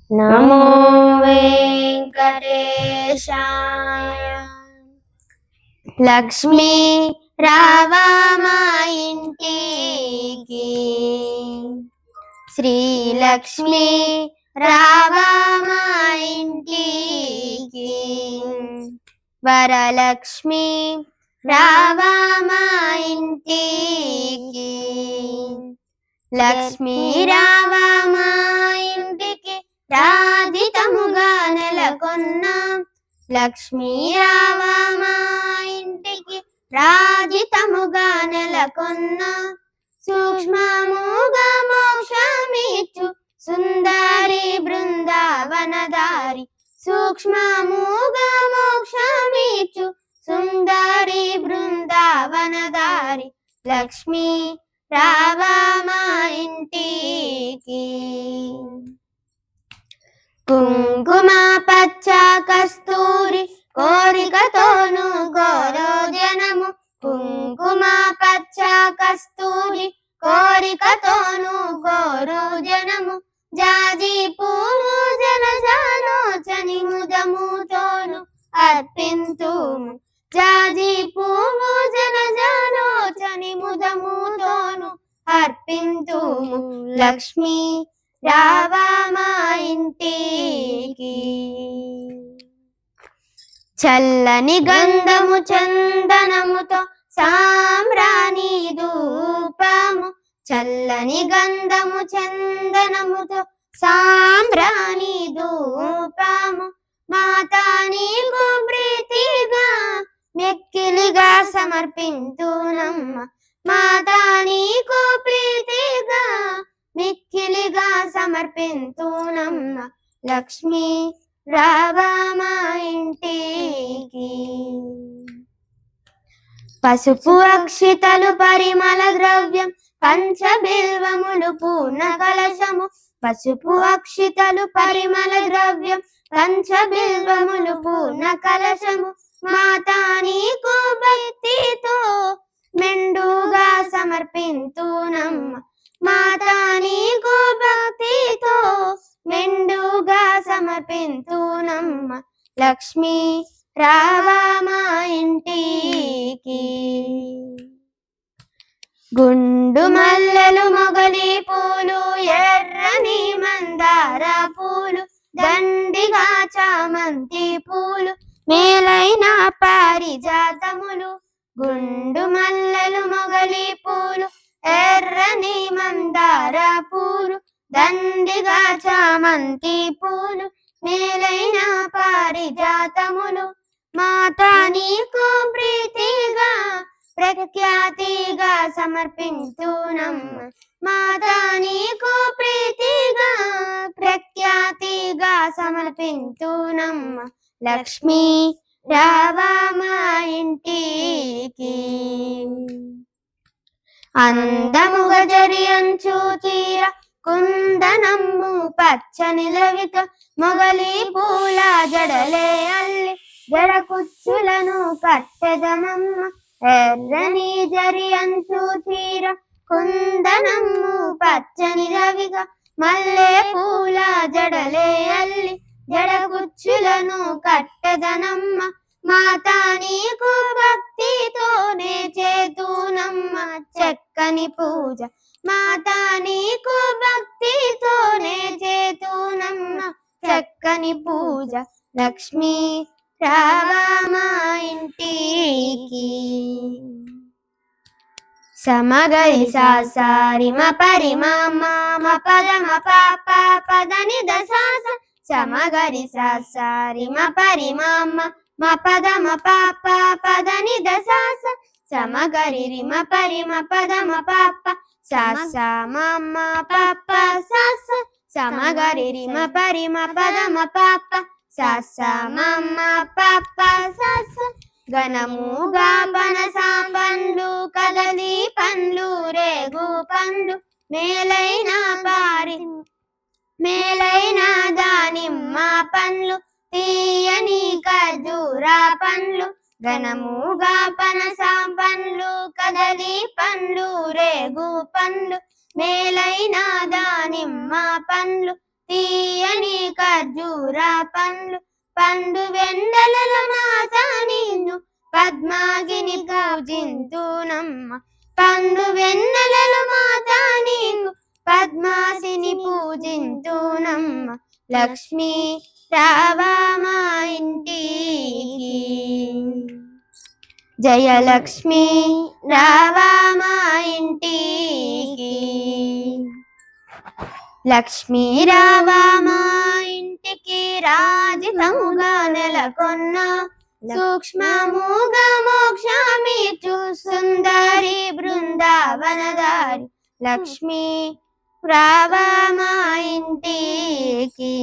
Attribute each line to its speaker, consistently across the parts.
Speaker 1: నమో వెంకటేశాయ. లక్ష్మీ రావా మా ఇంటికి, శ్రీలక్ష్మీ రావా మా ఇంటికి, వరలక్ష్మి రావా మా ఇంటికి, లక్ష్మీ రావా మా ఇంటికి, రాజితముగా నెలకొన్న లక్ష్మీ రావా మా ఇంటికి, రాజితముగా నెలకొన్న సూక్ష్మముగా మోక్షమిచ్చు సుందరి బృందావనదారి, సూక్ష్మముగా మోక్షమిచ్చు సుందరి బృందావనదారి, లక్ష్మీ రావా మా ఇంటికి. కుంకుమ పచ్చ కస్తూరి కోరికతోను కోరో జనము, కుంకుమ పచ్చ కస్తూరి కోరికతోను కోరో జనము, జాజి పువ్వు జనజాలోచని ముదముతోను అర్పింతుము, జాజి పువ్వు జనజాలోచని ముదముతోను అర్పింతుము, లక్ష్మీ రావా మా ఇంటికి. చల్లని గంధము చందనముతో సాంబ్రాణి ధూపము, చల్లని గంధము చందనముతో సాంబ్రాణి ధూపము, మాతా నీకు ప్రీతిగా మెక్కిలిగా సమర్పింతునమ్మ, మాతా నీకు ప్రీతిగా మిక్కిలిగా సమర్పింతునమ్మ, లక్ష్మీ రావా మా ఇంటికి. పసుపు అక్షితలు పరిమళ ద్రవ్యం పంచబిల్వములు పూర్ణ కలశము, పసుపు అక్షితలు పరిమళ ద్రవ్యం పంచబిల్వములు పూర్ణ కలశము, మాతా నీకు భక్తితో మెండుగా సమర్పింతునమ్మ, మాతా నీకు భక్తితో మెండుగా సమర్పింతునమ్మ, లక్ష్మీ రావా మా ఇంటికి. గుండు మల్లెలు మొగలి పూలు ఎర్రని మందార పూలు దండిగా చామంతి పూలు మేలైన పారిజాతములు, గుండు మల్లెలు మొగలి పూలు ఎర్రని మందార పూలు దండిగా చామంతి పూలు మేలైన పారిజాతములు, మాతా నీకు ప్రీతిగా ప్రఖ్యాతిగా సమర్పింతునమ్మ, మాతా నీకు ప్రీతిగా ప్రఖ్యాతిగా సమర్పింతునమ్మ, లక్ష్మీ రావా మా ఇంటికి. అందముగా జరియంచు చీర కుందనమ్ము పచ్చని లవిక, మొగలి పూల జడలే అల్లి జడ కుచ్చులను కట్టెదమమ్మ, ఎర్రని జరియంచు చీర కుందనమ్ము పచ్చని లవిక, మల్లె పూల జడలే అల్లి జడ కుచ్చులను కట్టెదనమ్మ, మాతా నీకు భక్తితోనే చేతునమ్మ చక్కని పూజ, మాతా నీకు భక్తితోనే చేతునమ్మ చక్కని పూజ, లక్ష్మీ రావా మా ఇంటికి. సమగరి సారి మ పరి మ పద మ పాప పదని దశాస, సమగరి సారి మ పరి మ పద మ పాప పదని దశాస, సమగరి రి మ పరి మ పద మ పాప సాస మమ్మ పాప సాస, సమగరి రి మ పరి మ పద మ పాప సాస మమ్మ పాప సాస, ఘనముగా పనసాంబండ్లు కదలి పండ్లు రేగు పండ్లు మేలైన మేలైన దానిమ్మ పండ్లు తీయని ఖర్జూర పండ్లు, ఘనముగా పనసాంబండ్లు కదలి పండ్లు రేగు పండ్లు మేలైన దానిమ్మ పండ్లు తీయని ఖర్జూర పండ్లు పండు వెన్నెలలు మాత నిన్ను పద్మాగిని పూజింతునమ్మ పండు వెన్నెలలు మాత నిన్ను పద్మాసిని పూజింతునమ్మ లక్ష్మీ రావా మా ఇంటికి జయలక్ష్మి రావా మా ఇంటికి లక్ష్మీ రావా మా ఇంటికి రాజితముగా నెలకొన్న సూక్ష్మముగా మోక్షమిచ్చు సుందరి బృందావనదారి లక్ష్మీ రావా మా ఇంటికి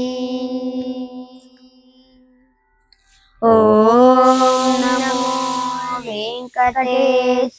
Speaker 1: ఓం నమో వెంకటేశాయ.